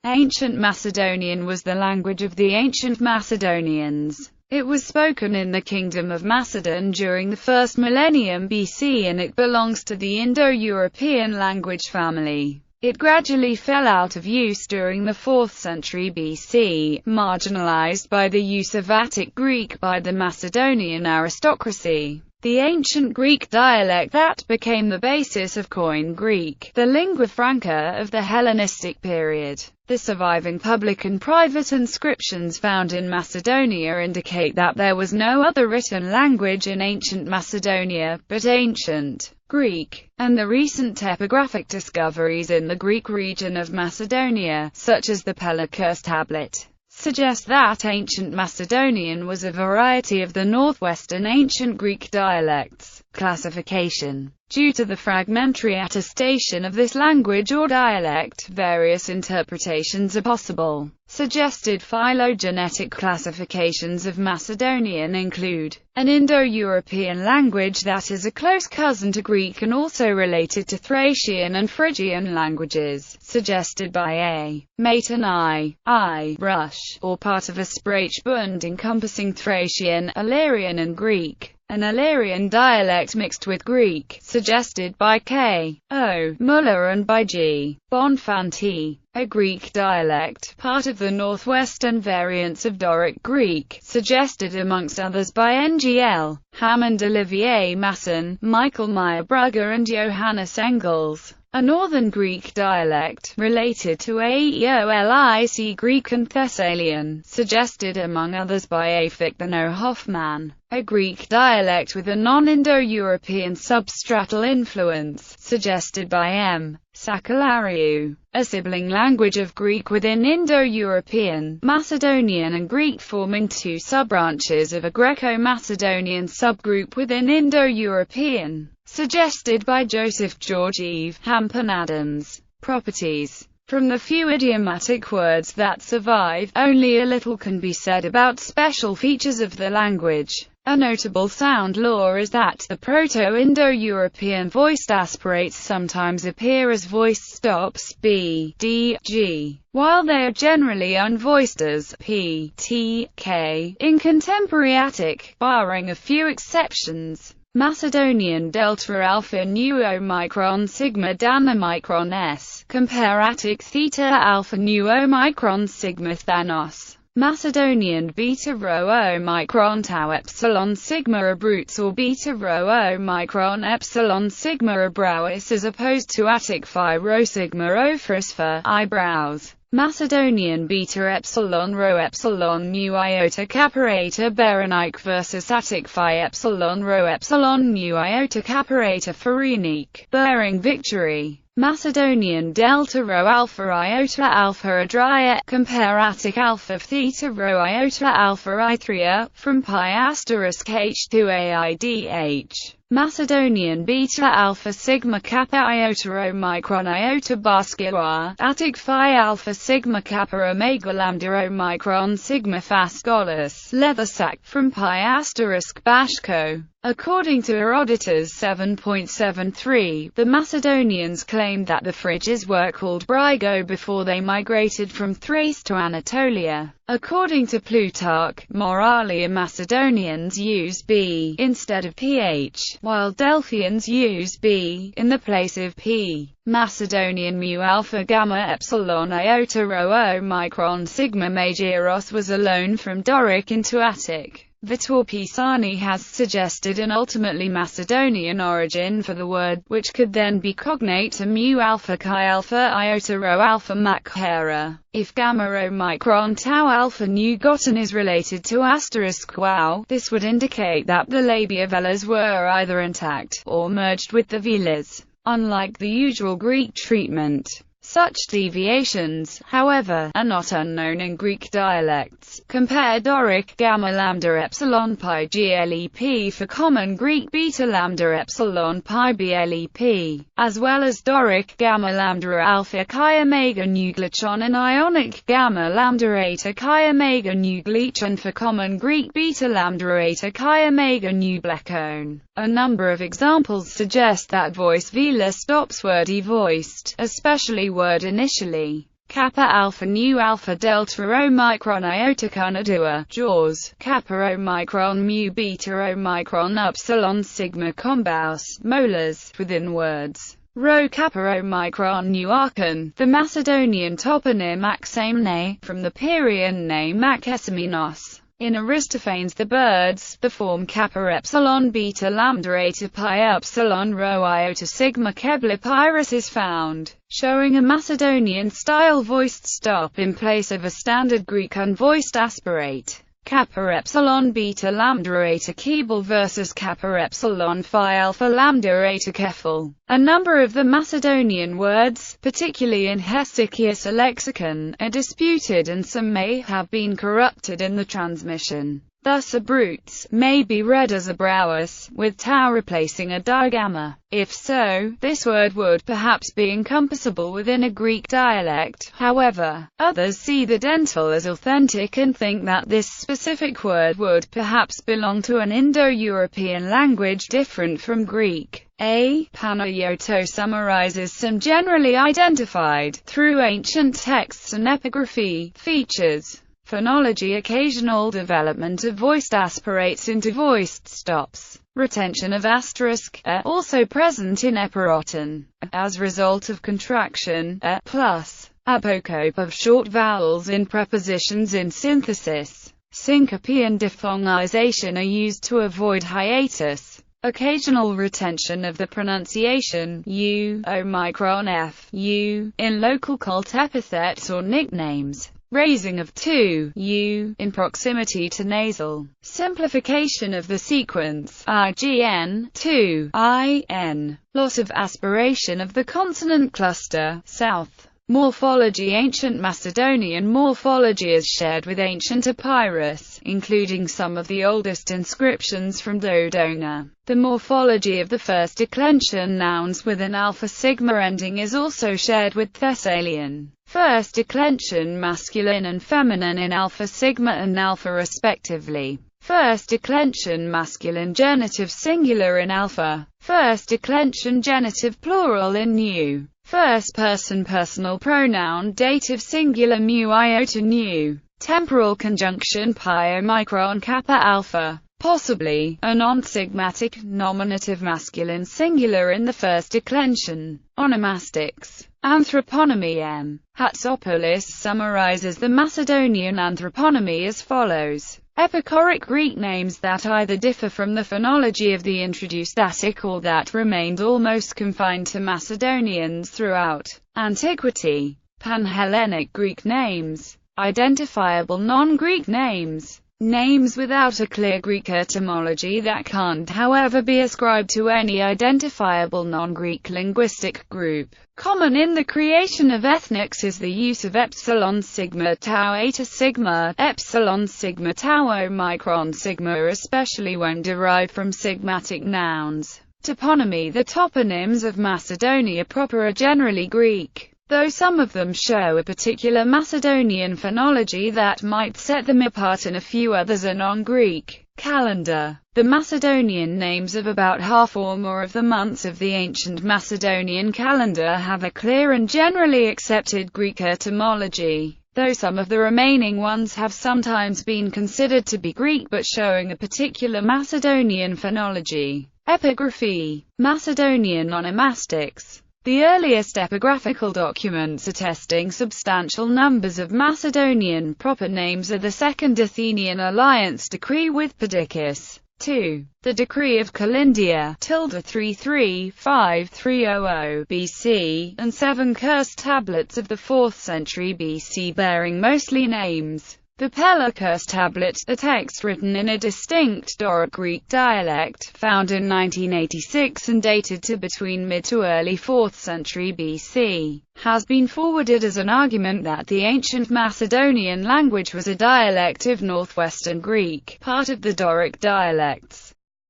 Ancient Macedonian was the language of the ancient Macedonians. It was spoken in the Kingdom of Macedon during the first millennium BC and it belongs to the Indo-European language family. It gradually fell out of use during the 4th century BC, marginalized by the use of Attic Greek by the Macedonian aristocracy. The ancient Greek dialect that became the basis of Koine Greek, the lingua franca of the Hellenistic period. The surviving public and private inscriptions found in Macedonia indicate that there was no other written language in ancient Macedonia, but ancient Greek, and the recent epigraphic discoveries in the Greek region of Macedonia, such as the Pelagos tablet, suggest that ancient Macedonian was a variety of the northwestern ancient Greek dialects. Classification. Due to the fragmentary attestation of this language or dialect, various interpretations are possible. Suggested phylogenetic classifications of Macedonian include an Indo-European language that is a close cousin to Greek and also related to Thracian and Phrygian languages, suggested by a Maton Rush, or part of a Sprachbund encompassing Thracian, Illyrian and Greek. An Illyrian dialect mixed with Greek, suggested by K. O. Muller and by G. Bonfanti. A Greek dialect, part of the northwestern variants of Doric Greek, suggested amongst others by Ngl. Hammond, Olivier Masson, Michael Meyer-Brugger and Johannes Engels. A northern Greek dialect, related to Aeolic Greek and Thessalian, suggested among others by A. Fichtner Hoffmann. A Greek dialect with a non-Indo-European substratal influence, suggested by M. Sakalariou. A sibling language of Greek within Indo-European, Macedonian and Greek, forming two sub-branches of a Greco-Macedonian subgroup within Indo-European, suggested by Joseph Georgiev, Hampen Adams. Properties. From the few idiomatic words that survive, only a little can be said about special features of the language. A notable sound law is that the Proto-Indo-European voiced aspirates sometimes appear as voiced stops b, d, g, while they are generally unvoiced as p, t, k in contemporary Attic, barring a few exceptions. Macedonian delta alpha nu omicron sigma dan omicron s. Compare Attic theta alpha nu omicron sigma thanos. Macedonian beta rho omicron tau epsilon sigma abrutes or beta rho omicron epsilon sigma abrauis as opposed to Attic phi rho sigma ophrys for eyebrows. Macedonian beta epsilon rho epsilon nu iota caparata Berenike versus Attic phi epsilon rho epsilon nu iota caparata Phoenique, bearing victory. Macedonian delta rho alpha iota alpha adria. Compare Attic alpha theta rho iota alpha ithria, from pi asterisk h2aidh. Macedonian beta alpha sigma kappa iota omicron iota basquilois. Attic phi alpha sigma kappa omega lambda omicron sigma fascolus. Leathersack, from pi asterisk bashko. According to Herodotus 7.73, the Macedonians claimed that the Phrygians were called Brygo before they migrated from Thrace to Anatolia. According to Plutarch, Moralia Macedonians use b instead of ph, while Delphians use b in the place of p. Macedonian mu alpha gamma epsilon iota rho omicron sigma majoris was a loan from Doric into Attic. Vitor Pisani has suggested an ultimately Macedonian origin for the word, which could then be cognate to mu alpha chi alpha iota rho alpha mac hera. If gamma omicron tau alpha nu gotten is related to asterisk wow, this would indicate that the labia velas were either intact, or merged with the velas. Unlike the usual Greek treatment, such deviations, however, are not unknown in Greek dialects. Compare Doric gamma lambda epsilon pi glep for common Greek beta lambda epsilon pi blep, as well as Doric gamma lambda alpha chi omega nu glychon and Ionic gamma lambda eta chi omega nu glychon for common Greek beta lambda eta chi omega nu blechon. A number of examples suggest that voice vela stops word e voiced, especially word initially. Kappa Alpha Nu Alpha Delta Omicron Iota Cunadua, Jaws, Kappa Omicron Mu Beta Omicron Upsilon Sigma Combaus, molars, within words. Rho Kappa Omicron Nu Archon, the Macedonian toponym Axamne, from the Pyrrhian name Akesamenos. In Aristophanes the birds, the form Kappa Epsilon Beta Lambda Eta Pi Upsilon Rho Iota Sigma Kepler Pyrrhus is found, showing a Macedonian-style voiced stop in place of a standard Greek unvoiced aspirate. Kappa Epsilon Beta Lambda Eta Keble versus Kappa Epsilon Phi Alpha Lambda Eta Kefal. A number of the Macedonian words, particularly in Hesychius lexicon, are disputed and some may have been corrupted in the transmission. Thus abrutes may be read as abrauus, with tau replacing a digamma. If so, this word would perhaps be encompassable within a Greek dialect. However, others see the dental as authentic and think that this specific word would perhaps belong to an Indo-European language different from Greek. Panayoto summarizes some generally identified, through ancient texts and epigraphy, features. Phonology: occasional development of voiced aspirates into voiced stops. Retention of asterisk also present in epiroton, as result of contraction plus apocope of short vowels in prepositions in synthesis. Syncope and diphthongization are used to avoid hiatus. Occasional retention of the pronunciation u, omicron f, u, in local cult epithets or nicknames. Raising of to u in proximity to nasal. Simplification of the sequence ign to in. Loss of aspiration of the consonant cluster south. Morphology: ancient Macedonian morphology is shared with ancient Epirus, including some of the oldest inscriptions from Dodona. The morphology of the first declension nouns with an alpha sigma ending is also shared with Thessalian. First declension masculine and feminine in alpha sigma and alpha respectively. First declension masculine genitive singular in alpha. First declension genitive plural in nu. First person personal pronoun dative singular mu iota nu. Temporal conjunction pi omicron kappa alpha. Possibly, a non-sigmatic, nominative masculine singular in the first declension. Onomastics. Anthroponymy. M. Hatzopoulos summarizes the Macedonian anthroponymy as follows. Epichoric Greek names that either differ from the phonology of the introduced Attic or that remained almost confined to Macedonians throughout antiquity. Pan-Hellenic Greek names. Identifiable non-Greek names. Names without a clear Greek etymology that can't however be ascribed to any identifiable non-Greek linguistic group. Common in the creation of ethnics is the use of epsilon sigma tau eta sigma, epsilon sigma tau omicron sigma, especially when derived from sigmatic nouns. Toponymy: the toponyms of Macedonia proper are generally Greek, though some of them show a particular Macedonian phonology that might set them apart, and a few others are non-Greek. Calendar: the Macedonian names of about half or more of the months of the ancient Macedonian calendar have a clear and generally accepted Greek etymology, though some of the remaining ones have sometimes been considered to be Greek but showing a particular Macedonian phonology. Epigraphy: Macedonian onomastics. The earliest epigraphical documents attesting substantial numbers of Macedonian proper names are the Second Athenian Alliance Decree with Perdiccas. 2. The Decree of Calindia, 33-5300 BC, and 7 cursed tablets of the 4th century BC bearing mostly names. The Pella Curse Tablet, a text written in a distinct Doric Greek dialect, found in 1986 and dated to between mid to early 4th century BC, has been forwarded as an argument that the ancient Macedonian language was a dialect of northwestern Greek, part of the Doric dialects.